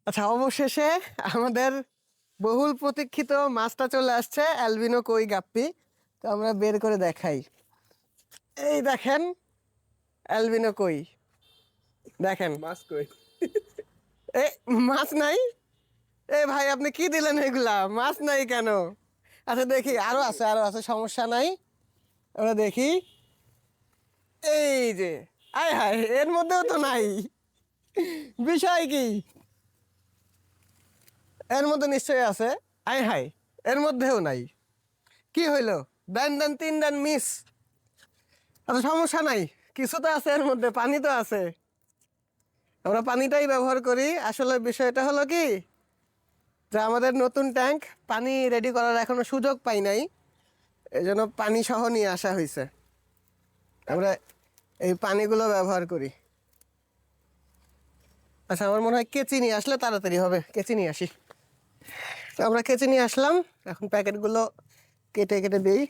আচ্ছা, অবশেষে আমাদের বহুল প্রতীক্ষিত মাছটা চলে আসছে, অ্যালবিনো কই গাপ্পি। তো আমরা বের করে দেখাই। এই দেখেন, অ্যালবিনো কই। দেখেন মাছ কই? এ, মাছ নাই। এ ভাই, আপনি কি দিলেন এগুলা? মাছ নাই কেন? আচ্ছা দেখি, আরো আছে, আরো আছে, সমস্যা নাই। আমরা দেখি। এই যে, আয় হায়, এর মধ্যেও তো নাই। বিষয় কি? এর মধ্যে নিশ্চয়ই আছে। আয় হায়, এর মধ্যেও নাই। কি হইলো? দেন দেন, তিন দেন, মিস। আচ্ছা সমস্যা নাই, কিছু তো আছে এর মধ্যে, পানি তো আছে। আমরা পানিটাই ব্যবহার করি। আসলে বিষয়টা হলো কি, যে আমাদের নতুন ট্যাঙ্ক, পানি রেডি করার এখনো সুযোগ পাই নাই, এই জন্য পানি সহ নিয়ে আসা হয়েছে। আমরা এই পানিগুলো ব্যবহার করি। আচ্ছা, আমার মনে হয় কেচি নিয়ে আসলে তাড়াতাড়ি হবে, কেচি নিয়ে আসি। তো আমরা কেচি নিয়ে আসলাম, এখন প্যাকেটগুলো কেটে কেটে দিই।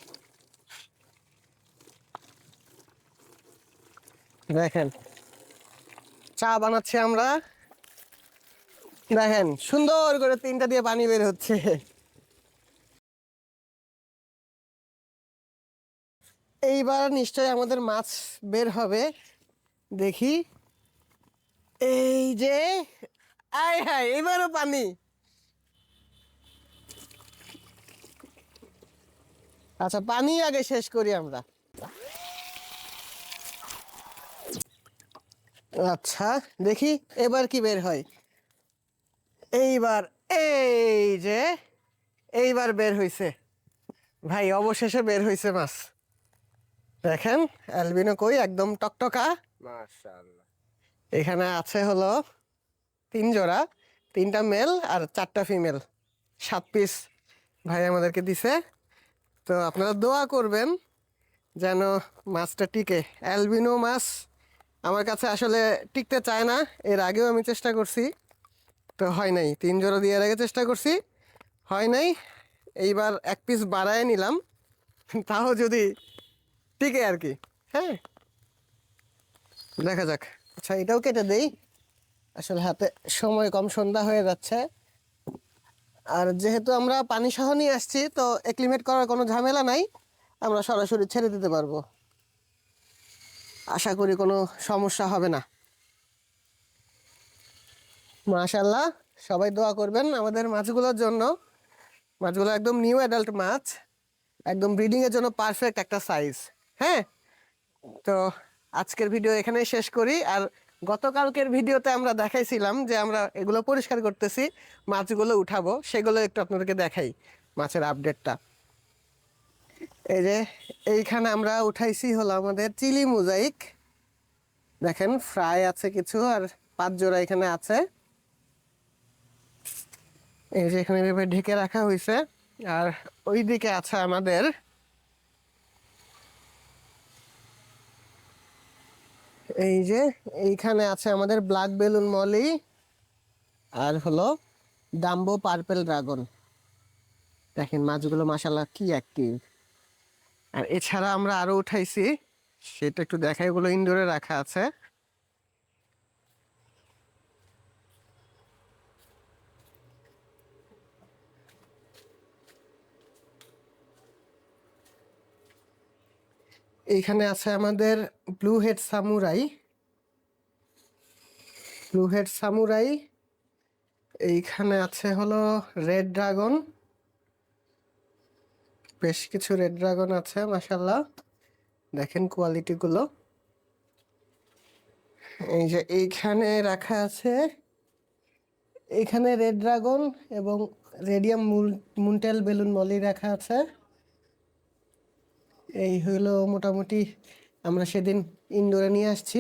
দেখেন, চা বানাচ্ছি আমরা। দেখেন, সুন্দর করে তিনটা দিয়ে পানি বের হচ্ছে। এইবার নিশ্চয়ই আমাদের মাছ বের হবে। দেখি, এই যে, আয় হায়, এবারও পানি। আচ্ছা, পানি আগে শেষ করি আমরা। আচ্ছা দেখি এবার কি বের হয়। এইবার, এই যে, এইবার বের হইছে। ভাই, অবশেষে বের হইছে মাছ। দেখেন, অ্যালবিনো কই, একদম টকটকা। মাশাআল্লাহ। এখানে আছে হলো 3 জোড়া, 3টা মেল আর 4টা ফিমেল, 7 পিস ভাই আমাদেরকে দিছে। তো আপনারা দোয়া করবেন যেন মাছটা টিকে। অ্যালবিনো মাছ আমার কাছে আসলে টিকতে চায় না। এর আগেও আমি চেষ্টা করছি, তো হয় নাই। 3 জোড়া দিয়ে এর আগে চেষ্টা করছি, হয় নাই। এইবার 1 পিস বাড়ায় নিলাম, তাও যদি টিকে আর কি। হ্যাঁ, দেখা যাক। আচ্ছা, এটাও কেটে দেই, আসলে হাতে সময় কম, সন্ধ্যা হয়ে যাচ্ছে। আর যেহেতু আমরা পানি সহ নিয়ে আসছি, তো এক্লিমেট করার কোনো ঝামেলা নাই, আমরা সরাসরি ছেড়ে দিতে পারবো। আশা করি কোনো সমস্যা হবে না। মাশাআল্লাহ, সবাই দোয়া করবেন আমাদের মাছগুলোর জন্য। মাছগুলো একদম নিউ অ্যাডাল্ট মাছ, একদম ব্রিডিংয়ের জন্য পারফেক্ট একটা সাইজ। হ্যাঁ, তো আজকের ভিডিও এখানেই শেষ করি। আর গতকালকের ভিডিওতে আমরা দেখাইছিলাম যে আমরা এগুলো পরিষ্কার করতেছি, মাছগুলো উঠাবো, সেগুলো একটু আপনাদেরকে দেখাই, মাছের আপডেটটা। এই যে, এইখানে আমরা উঠাইছি হলো আমাদের চিলি মোজাইক। দেখেন, ফ্রাই আছে কিছু, আর 5 জোড়া এখানে আছে। এই যে এখানে এভাবে ঢেকে রাখা হয়েছে। আর ওই দিকে আছে আমাদের, এই যে, এইখানে আছে আমাদের ব্ল্যাক বেলুন মলি, আর হলো ডাম্বো পার্পেল ড্রাগন। দেখেন মাছগুলো মাশাআল্লাহ কি অ্যাক্টিভ। আর এছাড়া আমরা আরো উঠাইছি, সেটা একটু দেখাই। এগুলো ইনডোরে রাখা আছে। এইখানে আছে আমাদের blue head samurai, blue head samurai. এইখানে আছে হলো রেড ড্রাগন, বেশ কিছু রেড ড্রাগন আছে মাশাআল্লাহ। দেখেন কোয়ালিটিগুলো। এই যে এইখানে রাখা আছে, এইখানে রেড ড্রাগন এবং রেডিয়াম মুনটেল বেলুন মলি রাখা আছে। এই হলো মোটামুটি আমরা সেদিন ইনডোরে নিয়ে আসছি।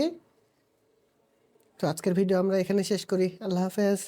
তো আজকের ভিডিও আমরা এখানে শেষ করি। আল্লাহ হাফেজ।